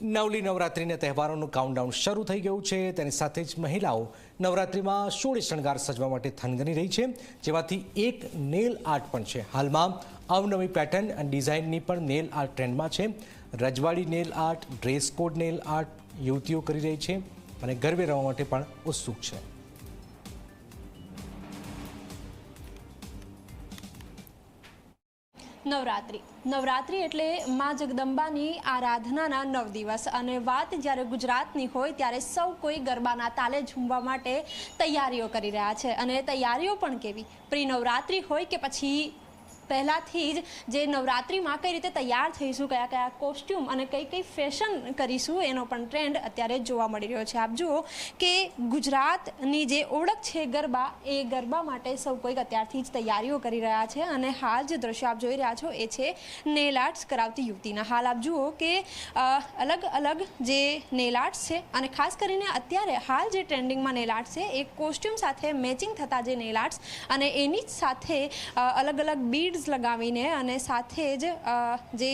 નવલી નવરાત્રિના તહેવારોનું કાઉન્ટડાઉન શરૂ થઈ ગયું છે। તેની સાથે જ મહિલાઓ નવરાત્રિમાં સોળે શણગાર સજવા માટે થનગની રહી છે, જેમાંથી એક નેલ આર્ટ પણ છે। હાલમાં અવનવી પેટર્ન અને ડિઝાઇનની પણ નેલ આર્ટ ટ્રેન્ડમાં છે। રજવાડી nail art, dress code nail art યુવતીઓ કરી રહી છે અને ગરબે રમવા માટે પણ ઉત્સુક છે। નવરાત્રિ એટલે માં જગદંબાની આરાધનાના 9 દિવસ અને વાત જ્યારે ગુજરાતની હોય ત્યારે સૌ કોઈ ગરબાના તાલે ઝૂમવા માટે તૈયારીઓ કરી રહ્યા છે। અને તૈયારીઓ પણ કેવી, પ્રી નવરાત્રિ હોય કે પછી પહેલાથી જ જે નવરાત્રિમાં કઈ રીતે તૈયાર થઈશું, કયા કયા કોસ્ટ્યુમ અને કઈ ફેશન કરીશું, એનો પણ ટ્રેન્ડ અત્યારે જોવા મળી રહ્યો છે। આપ જુઓ કે ગુજરાતની જે ઓળખ છે ગરબા, એ ગરબા માટે સૌ કોઈક અત્યારથી જ તૈયારીઓ કરી રહ્યા છે। અને હાલ જે દ્રશ્ય આપ જોઈ રહ્યા છો એ છે નેલ આર્ટ્સ કરાવતી યુવતીના। હાલ આપ જુઓ કે અલગ અલગ જે નેલ આર્ટ્સ છે અને ખાસ કરીને અત્યારે હાલ જે ટ્રેન્ડિંગમાં નેલ આર્ટ્સ છે એ કોસ્ટ્યુમ સાથે મેચિંગ થતા જે નેલ આર્ટ્સ અને એની જ સાથે અલગ અલગ બીડ લગાવીને અને સાથે જ જે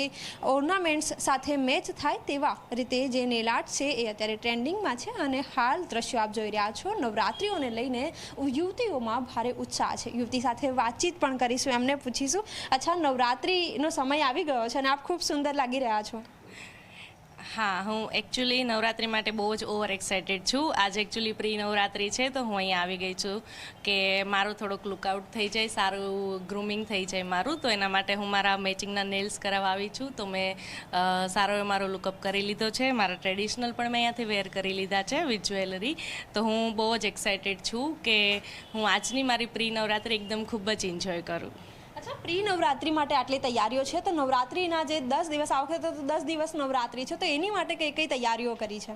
ઓર્નામેન્ટ્સ સાથે મેચ થાય તેવા રીતે જે નેલ આર્ટ છે એ અત્યારે ટ્રેન્ડિંગમાં છે। અને હાલ દ્રશ્યો આપ જોઈ રહ્યા છો, નવરાત્રિઓને લઈને યુવતીઓમાં ભારે ઉત્સાહ છે। યુવતી સાથે વાતચીત પણ કરીશું, એમને પૂછીશું, અચ્છા નવરાત્રિનો સમય આવી ગયો છે અને આપ ખૂબ સુંદર લાગી રહ્યા છો। હા, હું એકચ્યુઅલી નવરાત્રિ માટે બહુ જ ઓવર એક્સાઇટેડ છું। આજે એકચ્યુઅલી પ્રી નવરાત્રિ છે તો હું અહીંયા આવી ગઈ છું કે મારું થોડુંક લુકઆઉટ થઈ જાય, સારું ગ્રૂમિંગ થઈ જાય મારું, તો એના માટે હું મારા મેચિંગના નેલ્સ કરાવવા આવી છું। તો મેં સારો એવો મારો લુકઅપ કરી લીધો છે, મારા ટ્રેડિશનલ પણ મેં અહીંયાથી વેર કરી લીધા છે વિથ જ્વેલરી। તો હું બહુ જ એક્સાઇટેડ છું કે હું આજની મારી પ્રી નવરાત્રિ એકદમ ખૂબ જ એન્જોય કરું। અચ્છા, પ્રી નવરાત્રિ માટે આટલી તૈયારીઓ છે, તો નવરાત્રિના જે 10 દિવસ આ વખતે તો 10 દિવસ નવરાત્રિ છે, તો એની માટે કઈ તૈયારીઓ કરી છે?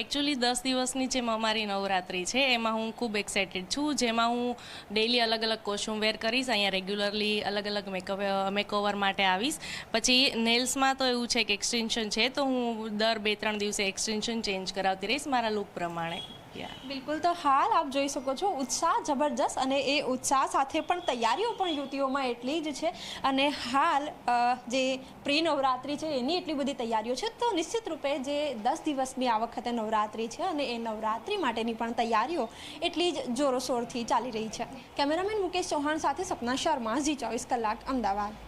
એકચ્યુઅલી 10 દિવસની જે અમારી નવરાત્રિ છે એમાં હું ખૂબ એક્સાઇટેડ છું, જેમાં હું ડેઈલી અલગ અલગ કોસ્ટ્યુમ વેર કરીશ, અહીંયા રેગ્યુલરલી અલગ અલગ મેકઓવર માટે આવીશ। પછી નેલ્સમાં તો એવું છે કે એક્સટેન્શન છે, તો હું દર 2-3 દિવસે એક્સટેન્શન ચેન્જ કરાવતી રહીશ મારા લુક પ્રમાણે। બિલકુલ, તો હાલ આપ જોઈ શકો છો ઉત્સાહ જબરજસ્ત, અને એ ઉત્સાહ સાથે પણ તૈયારીઓ પણ યુવતીઓમાં એટલી જ છે। અને હાલ જે પ્રી નવરાત્રિ છે એની એટલી બધી તૈયારીઓ છે, તો નિશ્ચિત રૂપે જે 10 દિવસની આ વખતે નવરાત્રિ છે અને એ નવરાત્રિ માટેની પણ તૈયારીઓ એટલી જ જોરોશોરથી ચાલી રહી છે। કેમેરામેન મુકેશ ચૌહાણ સાથે સપના શર્મા, ઝી 24 કલાક, અમદાવાદ।